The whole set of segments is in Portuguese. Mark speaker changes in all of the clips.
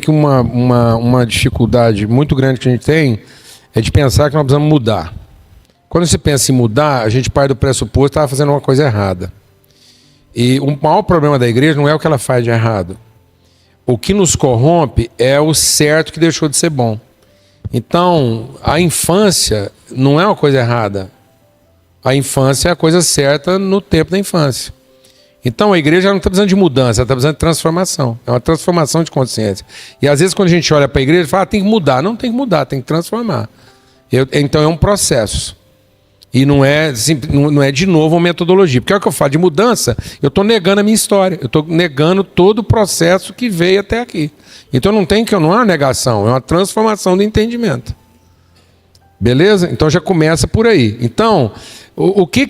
Speaker 1: que uma dificuldade muito grande que a gente tem é de pensar que nós precisamos mudar. Quando você pensa em mudar, a gente parte do pressuposto que estava fazendo uma coisa errada. E o maior problema da igreja não é o que ela faz de errado. O que nos corrompe é o certo que deixou de ser bom. Então, a infância não é uma coisa errada. A infância é a coisa certa no tempo da infância. Então, a igreja não está precisando de mudança, ela está precisando de transformação. É uma transformação de consciência. E às vezes, quando a gente olha para a igreja, fala, tem que mudar. Não tem que mudar, tem que transformar. Então, é um processo. E não é de novo uma metodologia. Porque a hora que eu falo de mudança, eu estou negando a minha história. Eu estou negando todo o processo que veio até aqui. Então não é uma negação, é uma transformação do entendimento. Beleza? Então já começa por aí. Então, o que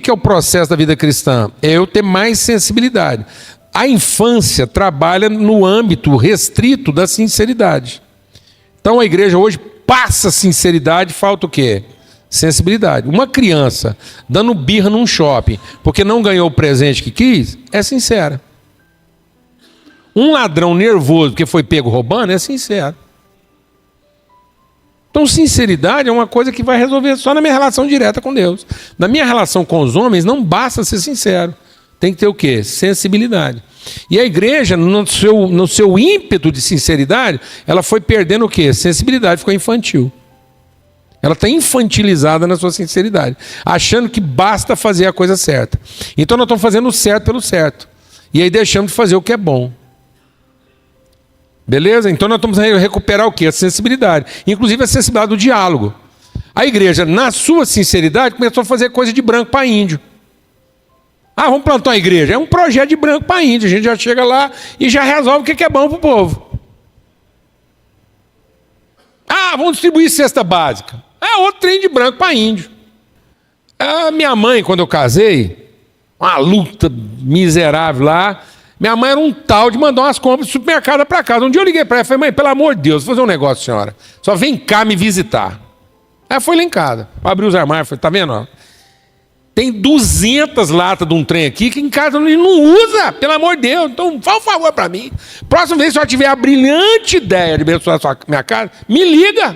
Speaker 1: é o processo da vida cristã? É eu ter mais sensibilidade. A infância trabalha no âmbito restrito da sinceridade. Então a igreja hoje passa sinceridade, falta o quê? Sensibilidade. Uma criança dando birra num shopping porque não ganhou o presente que quis, é sincera. Um ladrão nervoso porque foi pego roubando, é sincero. Então, sinceridade é uma coisa que vai resolver só na minha relação direta com Deus. Na minha relação com os homens, não basta ser sincero. Tem que ter o quê? Sensibilidade. E a igreja, no seu ímpeto de sinceridade, ela foi perdendo o quê? Sensibilidade, ficou infantil. Ela está infantilizada na sua sinceridade, achando que basta fazer a coisa certa. Então nós estamos fazendo o certo pelo certo. E aí deixamos de fazer o que é bom. Beleza? Então nós estamos a recuperar o quê? A sensibilidade. Inclusive a sensibilidade do diálogo. A igreja, na sua sinceridade, começou a fazer coisa de branco para índio. Ah, vamos plantar uma igreja. É um projeto de branco para índio. A gente já chega lá e já resolve o que é bom para o povo. Ah, vamos distribuir cesta básica. É outro trem de branco para índio. A minha mãe, quando eu casei, uma luta miserável lá, minha mãe era um tal de mandar umas compras do supermercado para casa. Um dia eu liguei para ela e falei, mãe, pelo amor de Deus, vou fazer um negócio, senhora. Só vem cá me visitar. Ela foi lá em casa, abriu os armários, falei, tá vendo? Ó? Tem 200 latas de um trem aqui que em casa não usa, pelo amor de Deus. Então, faz um favor para mim. Próxima vez que a senhora tiver a brilhante ideia de abençoar a minha casa, me liga.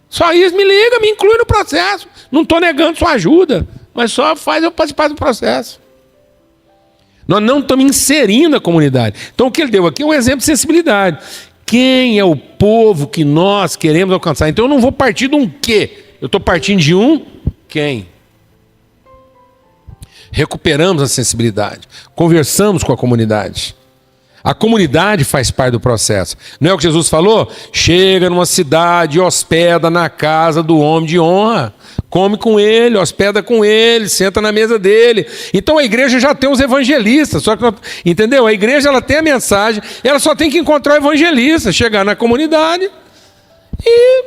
Speaker 1: Só isso, me liga, me inclui no processo. Não estou negando sua ajuda, mas só faz eu participar do processo. Nós não estamos inserindo a comunidade. Então o que ele deu aqui é um exemplo de sensibilidade. Quem é o povo que nós queremos alcançar? Então eu não vou partir de um quê? Eu estou partindo de um quem. Recuperamos a sensibilidade. Conversamos com a comunidade. A comunidade faz parte do processo. Não é o que Jesus falou? Chega numa cidade e hospeda na casa do homem de honra. Come com ele, hospeda com ele, senta na mesa dele. Então a igreja já tem os evangelistas. Só que, entendeu? A igreja ela tem a mensagem, ela só tem que encontrar o evangelista, chegar na comunidade e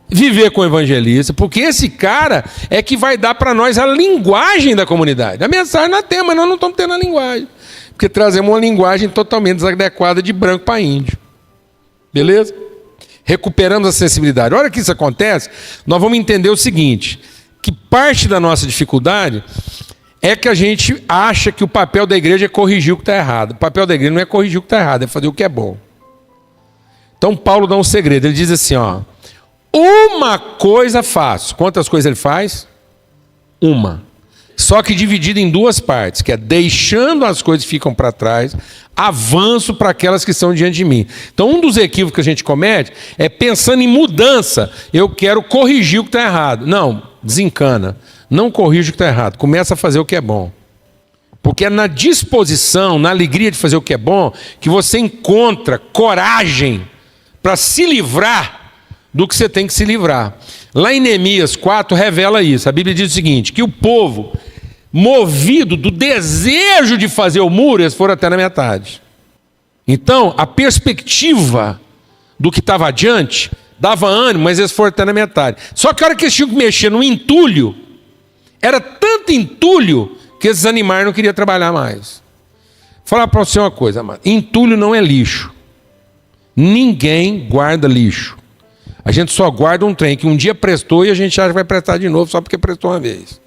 Speaker 1: viver com o evangelista. Porque esse cara é que vai dar para nós a linguagem da comunidade. A mensagem nós temos, mas nós não estamos tendo a linguagem. Porque trazemos uma linguagem totalmente desadequada de branco para índio. Beleza? Recuperamos a sensibilidade. A hora que isso acontece, nós vamos entender o seguinte, que parte da nossa dificuldade é que a gente acha que o papel da igreja é corrigir o que está errado. O papel da igreja não é corrigir o que está errado, é fazer o que é bom. Então Paulo dá um segredo, ele diz assim, ó, uma coisa faço. Quantas coisas ele faz? Uma. Só que dividido em duas partes, que é deixando as coisas que ficam para trás, avanço para aquelas que estão diante de mim. Então um dos equívocos que a gente comete é pensando em mudança, eu quero corrigir o que está errado. Não, desencana, não corrige o que está errado, começa a fazer o que é bom. Porque é na disposição, na alegria de fazer o que é bom, que você encontra coragem para se livrar do que você tem que se livrar. Lá em Neemias 4 revela isso. A Bíblia diz o seguinte, que o povo, movido do desejo de fazer o muro, eles foram até na metade. Então, a perspectiva do que estava adiante dava ânimo, mas eles foram até na metade. Só que a hora que eles tinham que mexer no entulho, era tanto entulho que eles desanimaram e não queriam trabalhar mais. Vou falar para você uma coisa, amado. Entulho não é lixo. Ninguém guarda lixo. A gente só guarda um trem que um dia prestou e a gente acha que vai prestar de novo só porque prestou uma vez.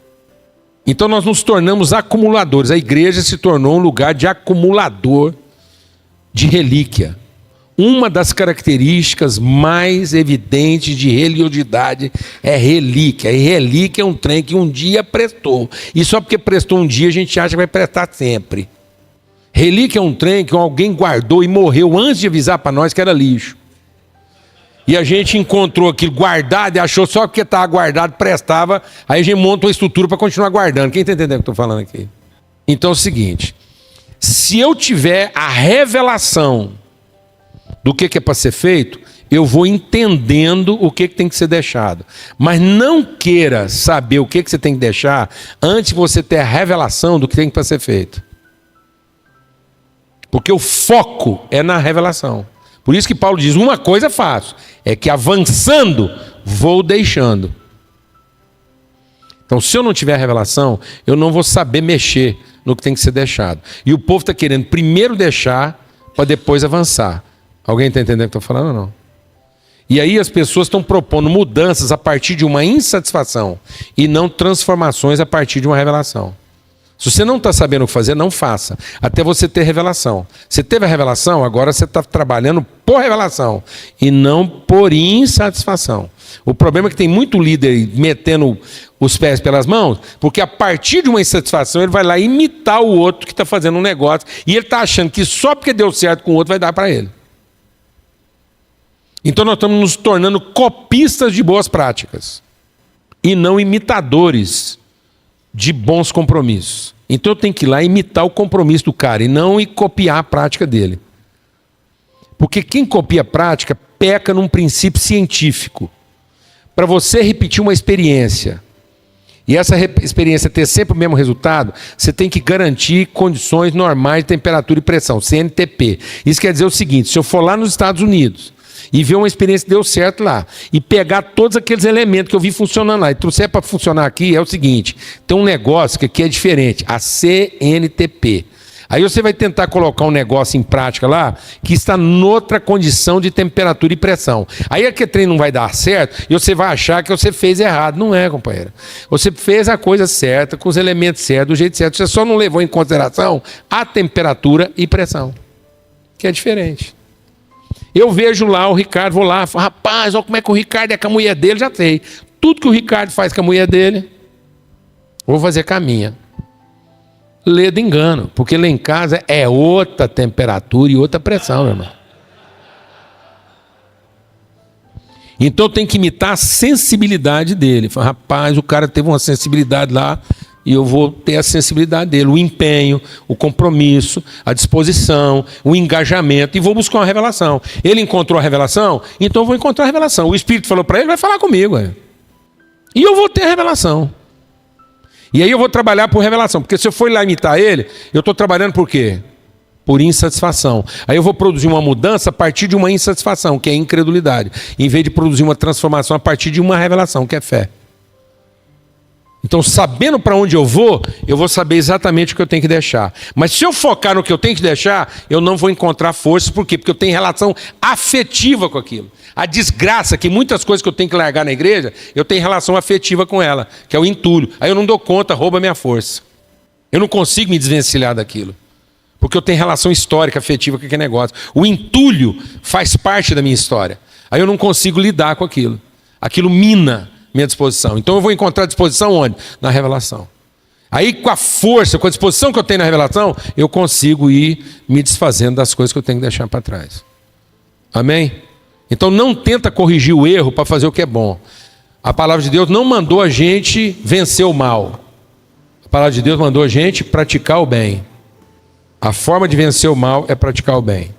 Speaker 1: Então nós nos tornamos acumuladores. A igreja se tornou um lugar de acumulador de relíquia. Uma das características mais evidentes de religiosidade é relíquia. E relíquia é um trem que um dia prestou. E só porque prestou um dia a gente acha que vai prestar sempre. Relíquia é um trem que alguém guardou e morreu antes de avisar para nós que era lixo. E a gente encontrou aquilo guardado e achou só porque estava guardado, prestava. Aí a gente monta uma estrutura para continuar guardando. Quem está entendendo o que eu estou falando aqui? Então é o seguinte. Se eu tiver a revelação do que é para ser feito, eu vou entendendo o que tem que ser deixado. Mas não queira saber o que você tem que deixar antes de você ter a revelação do que tem para ser feito. Porque o foco é na revelação. Por isso que Paulo diz, uma coisa faço, é que avançando vou deixando. Então, se eu não tiver a revelação, eu não vou saber mexer no que tem que ser deixado. E o povo está querendo primeiro deixar para depois avançar. Alguém está entendendo o que eu estou falando ou não? E aí as pessoas estão propondo mudanças a partir de uma insatisfação e não transformações a partir de uma revelação. Se você não está sabendo o que fazer, não faça, até você ter revelação. Você teve a revelação, agora você está trabalhando por revelação e não por insatisfação. O problema é que tem muito líder metendo os pés pelas mãos, porque a partir de uma insatisfação ele vai lá imitar o outro que está fazendo um negócio e ele está achando que só porque deu certo com o outro vai dar para ele. Então nós estamos nos tornando copistas de boas práticas e não imitadores de bons compromissos. Então eu tenho que ir lá imitar o compromisso do cara e não ir copiar a prática dele. Porque quem copia a prática peca num princípio científico. Para você repetir uma experiência e essa experiência ter sempre o mesmo resultado, você tem que garantir condições normais de temperatura e pressão, CNTP. Isso quer dizer o seguinte, se eu for lá nos Estados Unidos e ver uma experiência que deu certo lá, e pegar todos aqueles elementos que eu vi funcionando lá, e trouxer para funcionar aqui, é o seguinte, tem um negócio que aqui é diferente, a CNTP. Aí você vai tentar colocar um negócio em prática lá, que está noutra condição de temperatura e pressão. Aí aquele trem não vai dar certo, e você vai achar que você fez errado. Não é, companheira. Você fez a coisa certa, com os elementos certos, do jeito certo. Você só não levou em consideração a temperatura e pressão, que é diferente. Eu vejo lá o Ricardo, vou lá, falo, rapaz, olha como é que o Ricardo é com a mulher dele, já sei. Tudo que o Ricardo faz com a mulher dele, vou fazer com a minha. Ledo engano, porque lá em casa é outra temperatura e outra pressão, meu irmão. Então tem que imitar a sensibilidade dele. Falo, rapaz, o cara teve uma sensibilidade lá, e eu vou ter a sensibilidade dele, o empenho, o compromisso, a disposição, o engajamento, e vou buscar uma revelação. Ele encontrou a revelação, então eu vou encontrar a revelação. O Espírito falou para ele, vai falar comigo. E eu vou ter a revelação. E aí eu vou trabalhar por revelação, porque se eu for lá imitar ele, eu estou trabalhando por quê? Por insatisfação. Aí eu vou produzir uma mudança a partir de uma insatisfação, que é incredulidade, em vez de produzir uma transformação a partir de uma revelação, que é fé. Então, sabendo para onde eu vou saber exatamente o que eu tenho que deixar. Mas se eu focar no que eu tenho que deixar, eu não vou encontrar força. Por quê? Porque eu tenho relação afetiva com aquilo. A desgraça, que muitas coisas que eu tenho que largar na igreja, eu tenho relação afetiva com ela, que é o entulho. Aí eu não dou conta, rouba a minha força. Eu não consigo me desvencilhar daquilo. Porque eu tenho relação histórica, afetiva com aquele negócio. O entulho faz parte da minha história. Aí eu não consigo lidar com aquilo. Aquilo mina minha disposição. Então eu vou encontrar disposição onde? Na revelação. Aí com a força, com a disposição que eu tenho na revelação, eu consigo ir me desfazendo das coisas que eu tenho que deixar para trás. Amém? Então não tenta corrigir o erro para fazer o que é bom. A palavra de Deus não mandou a gente vencer o mal. A palavra de Deus mandou a gente praticar o bem. A forma de vencer o mal é praticar o bem.